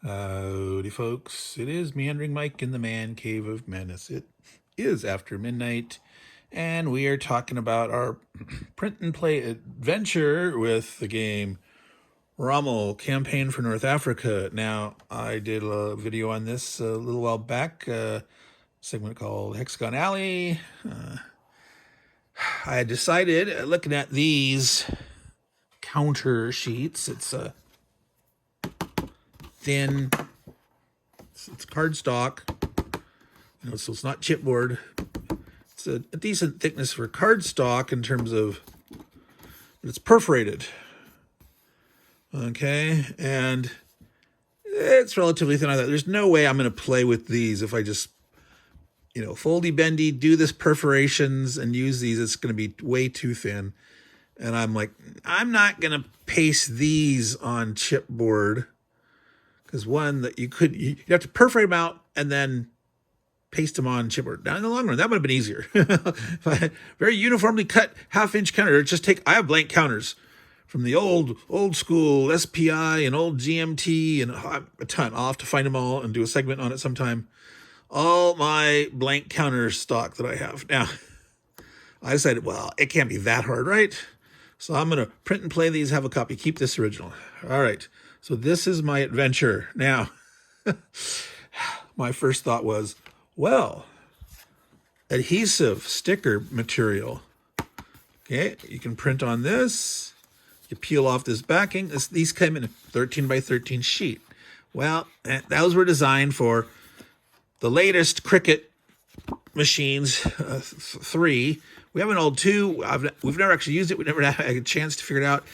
Howdy, folks. It is Meandering Mike in the Man Cave of Madness. It is after midnight, and we are talking about our print and play adventure with the game Rommel, Campaign for North Africa. Now, I did a video on this a little while back, a segment called Hexagon Alley. I had decided, looking at these counter sheets, it's a thin, it's cardstock, so it's not chipboard. It's a decent thickness for cardstock in terms of, but it's perforated. Okay, and it's relatively thin. I thought, there's no way I'm going to play with these if I just, foldy bendy, do this perforations and use these. It's going to be way too thin. And I'm like, I'm not going to paste these on chipboard. Because one, that you have to perforate them out and then paste them on chipboard. Now in the long run, that would have been easier. Very uniformly cut half-inch counter. I have blank counters from the old school SPI and old GMT and a ton. I'll have to find them all and do a segment on it sometime. All my blank counter stock that I have. Now, I decided, well, it can't be that hard, right? So I'm going to print and play these, have a copy, keep this original. All right. So this is my adventure. Now, my first thought was, well, adhesive sticker material. Okay, you can print on this. You peel off this backing. These came in a 13 by 13 sheet. Well, those were designed for the latest Cricut machines, 3. We have an old 2. We've never actually used it. We never had a chance to figure it out.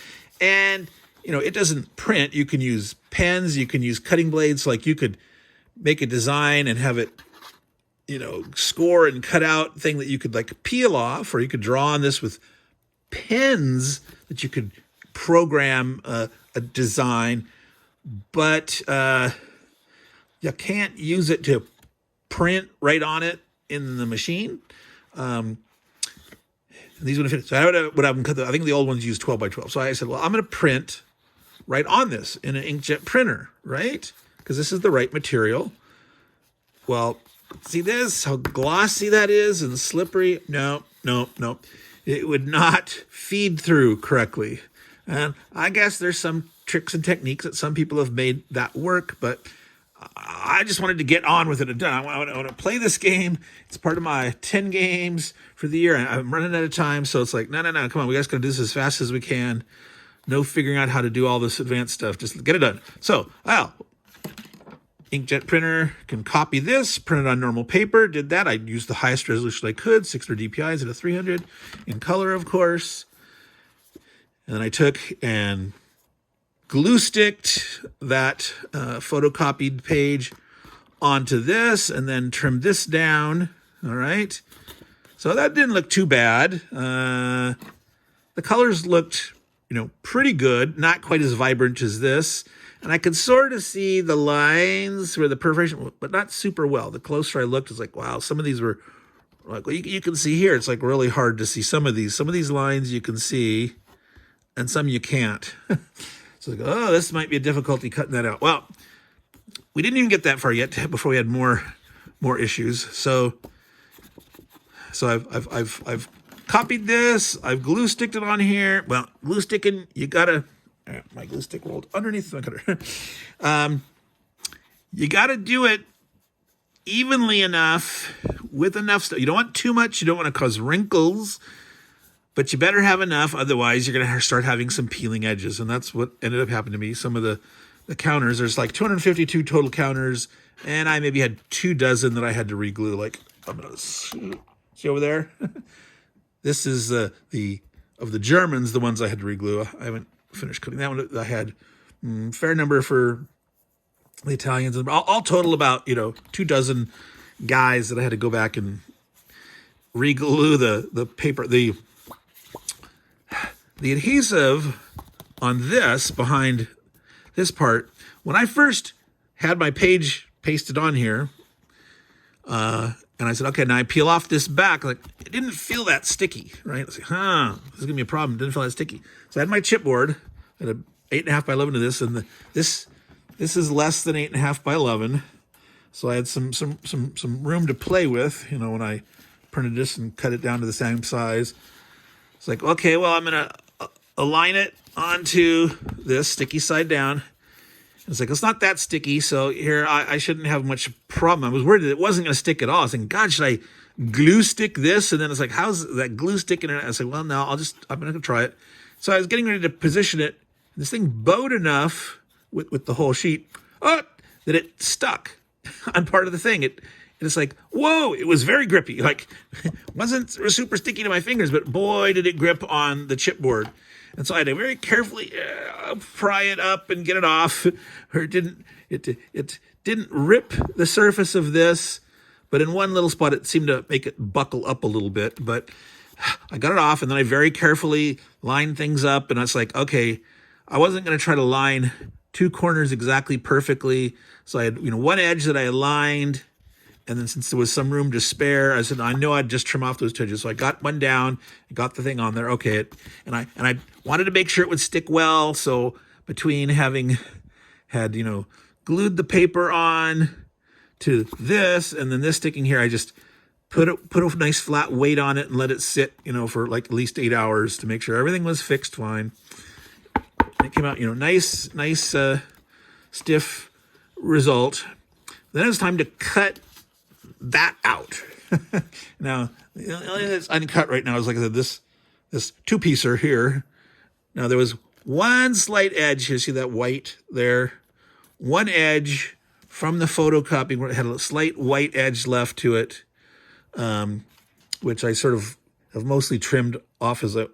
And it doesn't print. You can use pens, you can use cutting blades. Like you could make a design and have it, score and cut out thing that you could like peel off, or you could draw on this with pens that you could program a design, but you can't use it to print right on it in the machine. These would fit. So I think the old ones use 12 by 12. So I said, well, I'm going to print right on this in an inkjet printer, right? Because this is the right material. Well, see this, how glossy that is and slippery? No. It would not feed through correctly. And I guess there's some tricks and techniques that some people have made that work, but I just wanted to get on with it and done. I want to play this game. It's part of my 10 games for the year. I'm running out of time, so it's like, no, come on. We guys got to do this as fast as we can. No figuring out how to do all this advanced stuff. Just get it done. So, inkjet printer, can copy this, print it on normal paper. Did that. I used the highest resolution I could, 600 DPIs at a 300 in color, of course. And then I took and glue sticked that photocopied page onto this and then trimmed this down. All right. So that didn't look too bad. The colors looked, pretty good. Not quite as vibrant as this. And I could sort of see the lines where the perforation, but not super well. The closer I looked, it's like, wow, some of these were like, well, you can see here, it's like really hard to see some of these. Some of these lines you can see and some you can't. So like, oh, this might be a difficulty cutting that out. Well, we didn't even get that far yet before we had more issues. So I've copied this. I've glue sticked it on here. Well, glue sticking, you gotta. My glue stick rolled underneath my cutter. You gotta do it evenly enough with enough stuff. You don't want too much. You don't want to cause wrinkles. But you better have enough, otherwise you're going to start having some peeling edges. And that's what ended up happening to me. Some of the counters, there's like 252 total counters, and I maybe had 24 that I had to reglue. Like, I'm going to see over there? This is of the Germans, the ones I had to reglue. I haven't finished cutting that one. I had fair number for the Italians. All total about, 24 guys that I had to go back and reglue the paper, the adhesive on this, behind this part. When I first had my page pasted on here, and I said, okay, now I peel off this back, like, it didn't feel that sticky, right? I was like, this is gonna be a problem. It didn't feel that sticky. So I had my chipboard at a 8.5 by 11 of this, and this This is less than 8.5 by 11. So I had some room to play with, when I printed this and cut it down to the same size. It's like, okay, well, I'm going to align it onto this sticky side down. It's like, it's not that sticky, so here I shouldn't have much problem. I was worried that it wasn't going to stick at all. I was thinking, God, should I glue stick this? And then it's like, how's that glue sticking in it? I said, well, no, I'm going to try it. So I was getting ready to position it. This thing bowed enough with the whole sheet that it stuck on part of the thing. It's like, whoa, it was very grippy. Like, wasn't super sticky to my fingers, but boy, did it grip on the chipboard. And so I had to very carefully pry it up and get it off. Or it didn't rip the surface of this, but in one little spot it seemed to make it buckle up a little bit. But I got it off, and then I very carefully lined things up, and I was like, okay, I wasn't going to try to line two corners exactly perfectly. So I had one edge that I aligned, and then since there was some room to spare, I said, I know I'd just trim off those two edges. So I got one down, got the thing on there. Okay. And I wanted to make sure it would stick well. So between having had, glued the paper on to this and then this sticking here, I just put a nice flat weight on it and let it sit, for like at least 8 hours to make sure everything was fixed fine. And it came out, nice, stiff result. Then it was time to cut that out. Now, the only thing that's uncut right now is, like I said, this two-piecer here. Now, there was one slight edge. You see that white there? One edge from the photocopying where it had a slight white edge left to it, which I sort of have mostly trimmed off as I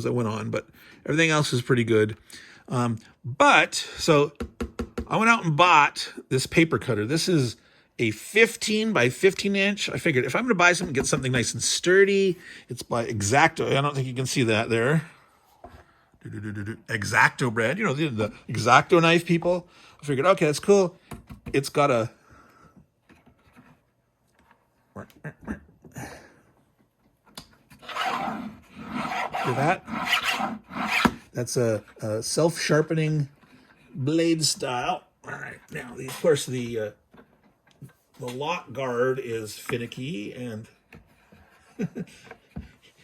went on, but everything else is pretty good. So I went out and bought this paper cutter. This is a 15 by 15 inch. I figured if I'm going to buy something, get something nice and sturdy. It's by X-Acto. I don't think you can see that there. X-Acto brand. The X-Acto knife people. I figured, okay, that's cool. It's got a... Hear that? That's a self-sharpening blade style. All right. Now, of course, the lock guard is finicky, and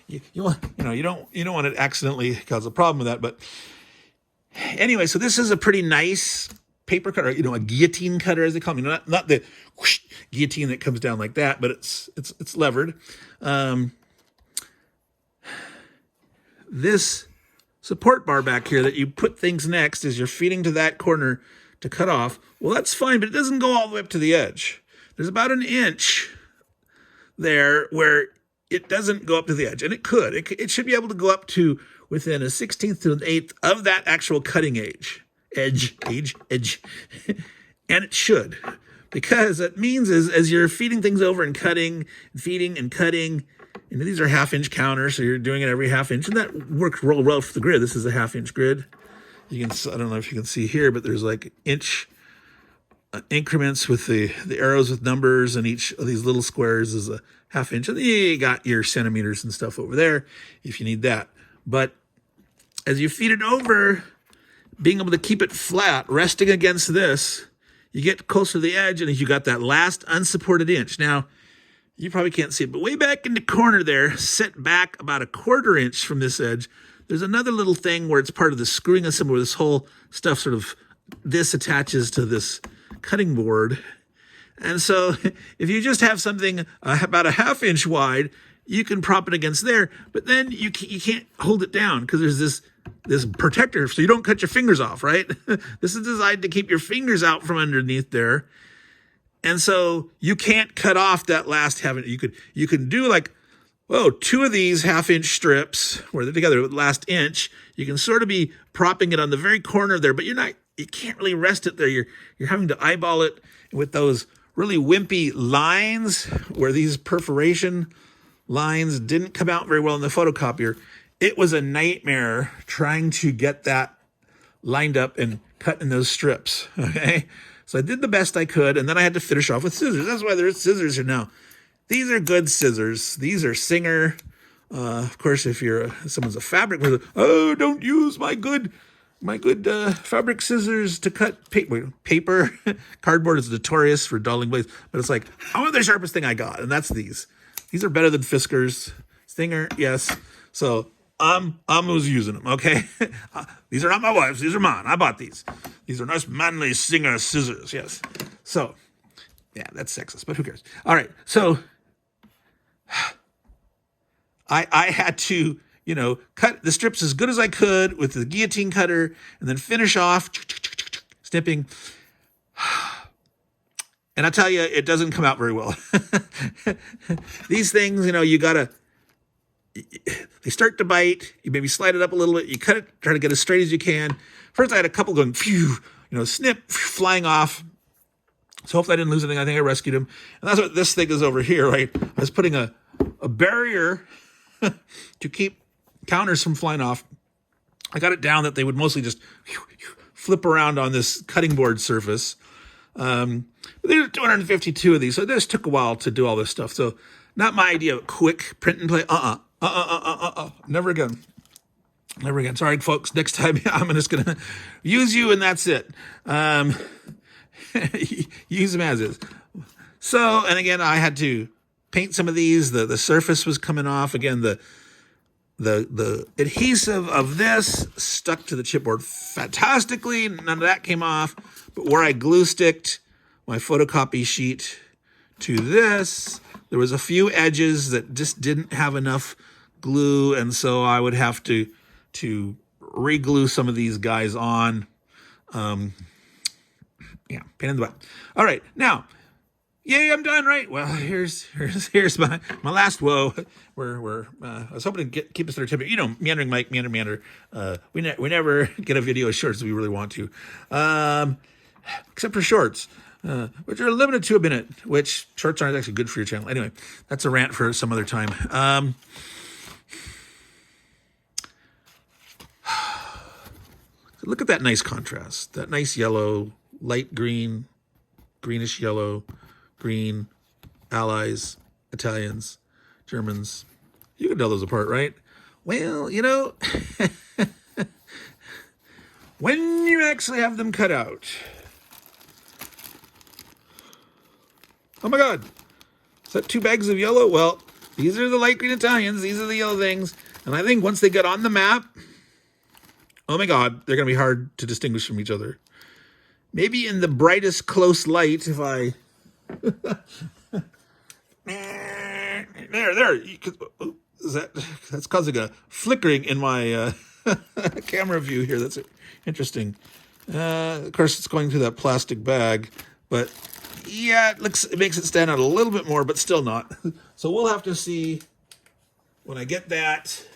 you don't want to accidentally cause a problem with that. But anyway, so this is a pretty nice paper cutter, a guillotine cutter as they call them. Not the whoosh guillotine that comes down like that, but it's levered. This support bar back here that you put things next as you're feeding to that corner to cut off. Well, that's fine, but it doesn't go all the way up to the edge. There's about an inch there where it doesn't go up to the edge, and it could. It should be able to go up to within a 16th to an 8th of that actual cutting edge. And it should, because it means as you're feeding things over and cutting, and feeding and cutting, these are 1/2 inch counters, so you're doing it every 1/2 inch, and that works real well for the grid. This is a 1/2 inch grid. I don't know if you can see here, but there's like inch increments with the arrows with numbers, and each of these little squares is a 1/2 inch. And you got your centimeters and stuff over there if you need that. But as you feed it over, being able to keep it flat, resting against this, you get closer to the edge, and you got that last unsupported inch. Now, you probably can't see it, but way back in the corner there, set back about 1/4 inch from this edge, there's another little thing where it's part of the screwing assembly where this whole stuff sort of, this attaches to this cutting board. And so if you just have something about 1/2 inch wide, you can prop it against there, but then you can't hold it down because there's this protector so you don't cut your fingers off, right? This is designed to keep your fingers out from underneath there. And so you can't cut off that last 1/2 inch. You can do like, two of these 1/2 inch strips where they're together with last inch. You can sort of be propping it on the very corner there, but you can't really rest it there. You're having to eyeball it with those really wimpy lines where these perforation lines didn't come out very well in the photocopier. It was a nightmare trying to get that lined up and cut in those strips, okay? So I did the best I could, and then I had to finish off with scissors. That's why there's scissors here now. These are good scissors. These are Singer. Of course, if someone's a fabric, don't use my good my good fabric scissors to cut paper. Cardboard is notorious for dulling blades, but it's like, I want the sharpest thing I got, and that's these. These are better than Fisker's. Stinger, yes. So I'm who's using them, okay? These are not my wife's, these are mine. I bought these. These are nice manly Singer scissors, yes. So, yeah, that's sexist, but who cares? All right, so I had to, cut the strips as good as I could with the guillotine cutter and then finish off snipping. And I tell you, it doesn't come out very well. These things, you gotta, they start to bite. You maybe slide it up a little bit. You cut it, try to get as straight as you can. First, I had a couple going, phew, snip, flying off. So hopefully I didn't lose anything. I think I rescued him. And that's what this thing is over here, right? I was putting a barrier to keep counters from flying off. I got it down that they would mostly just flip around on this cutting board surface. But there's 252 of these, so this took a while to do all this stuff. So not my idea of quick print and play. Never again. Never again. Sorry, folks. Next time I'm just going to use you and that's it. Use them as is. So, and again, I had to paint some of these. The surface was coming off. Again, the adhesive of this stuck to the chipboard fantastically. None of that came off. But where I glue sticked my photocopy sheet to this, there was a few edges that just didn't have enough glue, and so I would have to re-glue some of these guys on. Yeah, pain in the butt. All right, now, yay, I'm done, right? Well, here's my last woe. I was hoping to keep us certificate. Meandering Mike, meander. We never get a video as short as we really want to, except for shorts, which are limited to a minute. Which shorts aren't actually good for your channel. Anyway, that's a rant for some other time. Look at that nice contrast. That nice yellow, light green, greenish yellow, green, Allies, Italians, Germans. You can tell those apart, right? Well, when you actually have them cut out. Oh my God. Is that 2 bags of yellow? Well, these are the light green Italians. These are the yellow things. And I think once they get on the map, oh my God, they're going to be hard to distinguish from each other. Maybe in the brightest close light, if I... There. That's causing a flickering in my camera view here. That's interesting. Of course, it's going through that plastic bag, but yeah, it makes it stand out a little bit more, but still not. So we'll have to see when I get that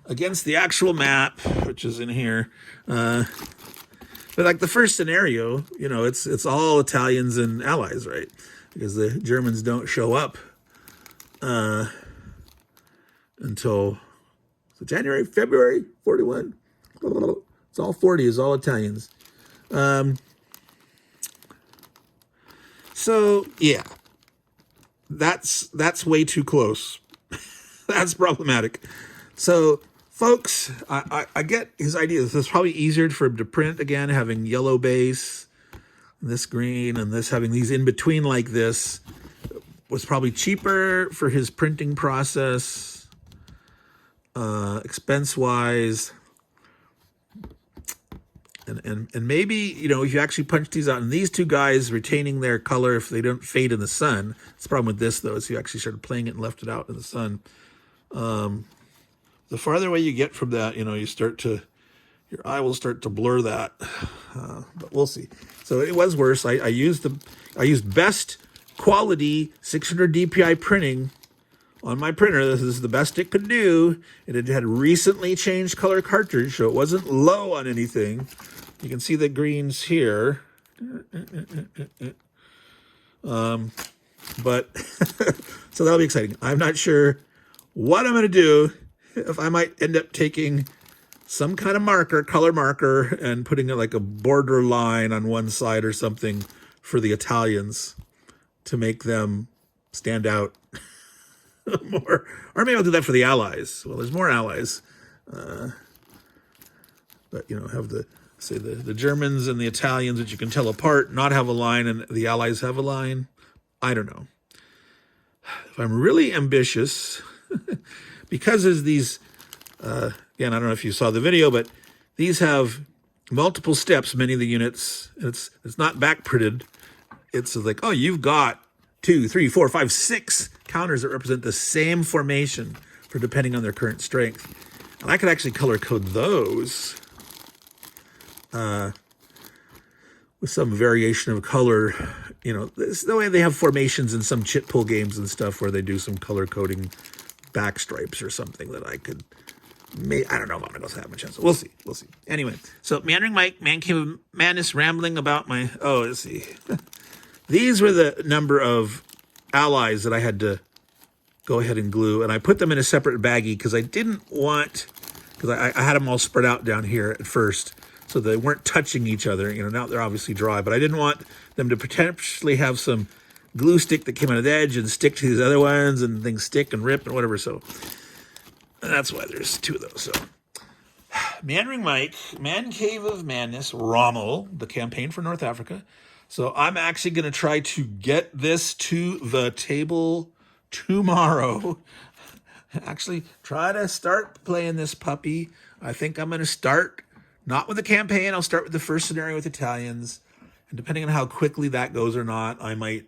against the actual map, which is in here. But like the first scenario, it's all Italians and Allies, right? Because the Germans don't show up until January, February, 41. It's all 40, it's all Italians. So yeah, that's way too close. That's problematic. So folks, I get his idea. This is probably easier for him to print, again, having yellow base, and this green, and this having these in between like this was probably cheaper for his printing process, expense-wise. And maybe, if you actually punch these out, and these two guys retaining their color if they don't fade in the sun. That's the problem with this, though, is you actually started playing it and left it out in the sun. The farther away you get from that, your eye will start to blur that. But we'll see. So it was worse. I used best quality 600 DPI printing on my printer. This is the best it could do. And it had recently changed color cartridge, so it wasn't low on anything. You can see the greens here. But so that'll be exciting. I'm not sure what I'm going to do. If I might end up taking some kind of marker, color marker, and putting it like a border line on one side or something for the Italians to make them stand out more. Or maybe I'll do that for the Allies. Well, there's more Allies. But but have the say the Germans and the Italians, which you can tell apart, not have a line, and the Allies have a line. I don't know. If I'm really ambitious, because there's these, again, I don't know if you saw the video, but these have multiple steps, many of the units. It's not back printed. It's like, oh, you've got 2, 3, 4, 5, 6 counters that represent the same formation for depending on their current strength. And I could actually color code those with some variation of color. This the way they have formations in some chit pull games and stuff where they do some color coding back stripes or something that I could make. I don't know if I'm going to go have a chance. We'll see. Anyway, so Meandering Mike, Man Cave of Madness, rambling about my... Oh, let's see. These were the number of allies that I had to go ahead and glue, and I put them in a separate baggie because I didn't want... Because I had them all spread out down here at first, so they weren't touching each other. Now they're obviously dry, but I didn't want them to potentially have some glue stick that came out of the edge and stick to these other ones, and things stick and rip and whatever. So that's why there's 2 of those. So Meandering Mike, Man Cave of Madness, Rommel, the campaign for North Africa. So I'm actually going to try to get this to the table tomorrow. Actually, try to start playing this puppy. I think I'm going to start, not with the campaign, I'll start with the first scenario with Italians. And depending on how quickly that goes or not, I might,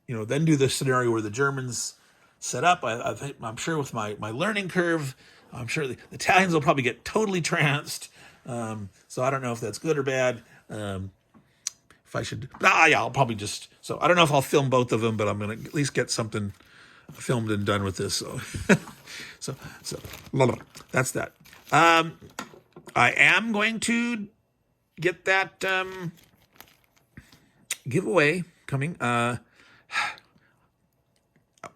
then do the scenario where the Germans set up. I'm sure with my learning curve, I'm sure the Italians will probably get totally tranced. So I don't know if that's good or bad. If I should, I'll probably just, so I don't know if I'll film both of them, but I'm going to at least get something filmed and done with this. So, so that's that. I am going to get that giveaway coming. I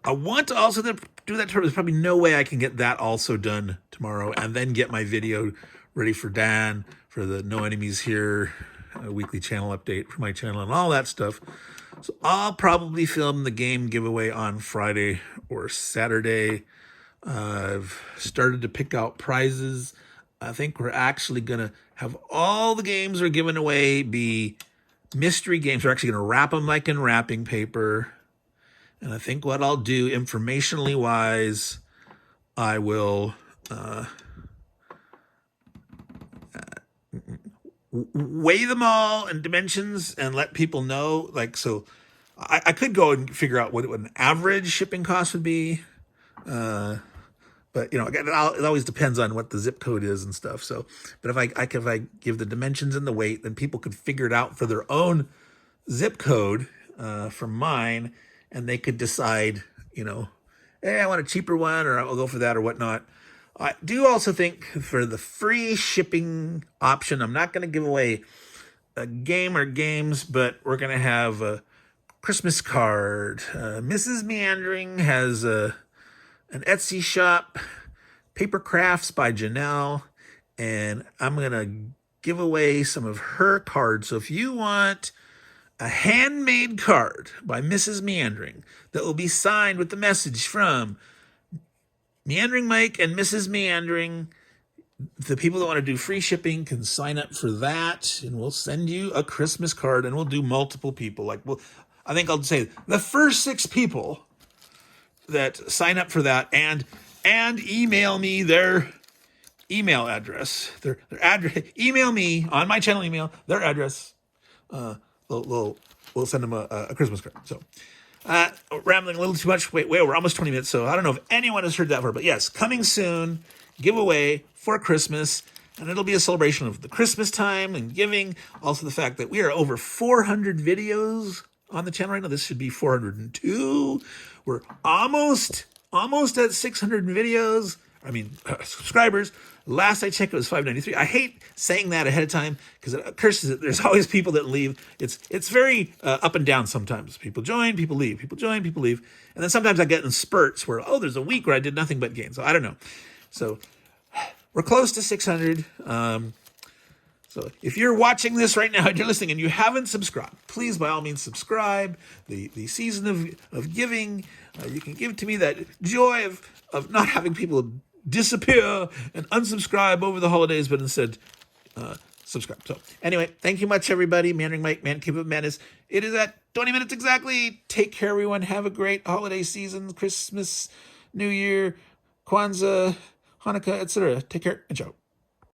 want to also do that. There's probably no way I can get that also done tomorrow and then get my video ready for Dan for the No Enemies Here weekly channel update for my channel and all that stuff. So I'll probably film the game giveaway on Friday or Saturday. I've started to pick out prizes. I think we're actually going to have all the games we're giving away be mystery games. We're actually going to wrap them like in wrapping paper. And I think what I'll do informationally wise, I will weigh them all in dimensions and let people know. So I could go and figure out what an average shipping cost would be. But again, it always depends on what the zip code is and stuff. So, but if I give the dimensions and the weight, then people could figure it out for their own zip code from mine, and they could decide, hey, I want a cheaper one, or I'll go for that or whatnot. I do also think for the free shipping option, I'm not going to give away a game or games, but we're going to have a Christmas card. Mrs. Meandering has an Etsy shop, Paper Crafts by Janelle, and I'm going to give away some of her cards. So if you want a handmade card by Mrs. Meandering that will be signed with the message from Meandering Mike and Mrs. Meandering, the people that want to do free shipping can sign up for that, and we'll send you a Christmas card, and we'll do multiple people. I think I'll say the first 6 people that sign up for that and email me their email address, their address, email me on my channel email, their address. We'll send them a Christmas card. So, rambling a little too much. Wait, we're almost 20 minutes. So I don't know if anyone has heard that before, but yes, coming soon, giveaway for Christmas. And it'll be a celebration of the Christmas time and giving. Also the fact that we are over 400 videos on the channel right now. This should be 402. We're almost at 600 videos. Subscribers. Last I checked, it was 593. I hate saying that ahead of time because it occurs that there's always people that leave. It's very up and down sometimes. People join, people leave. People join, people leave. And then sometimes I get in spurts where, there's a week where I did nothing but gain. So I don't know. So we're close to 600. So if you're watching this right now and you're listening and you haven't subscribed, please, by all means, subscribe. The season of giving, you can give to me that joy of not having people disappear and unsubscribe over the holidays, but instead subscribe. So anyway, thank you much, everybody. Meandering Mike, Man Cave of Madness. It is at 20 minutes exactly. Take care, everyone. Have a great holiday season, Christmas, New Year, Kwanzaa, Hanukkah, etc. Take care and ciao.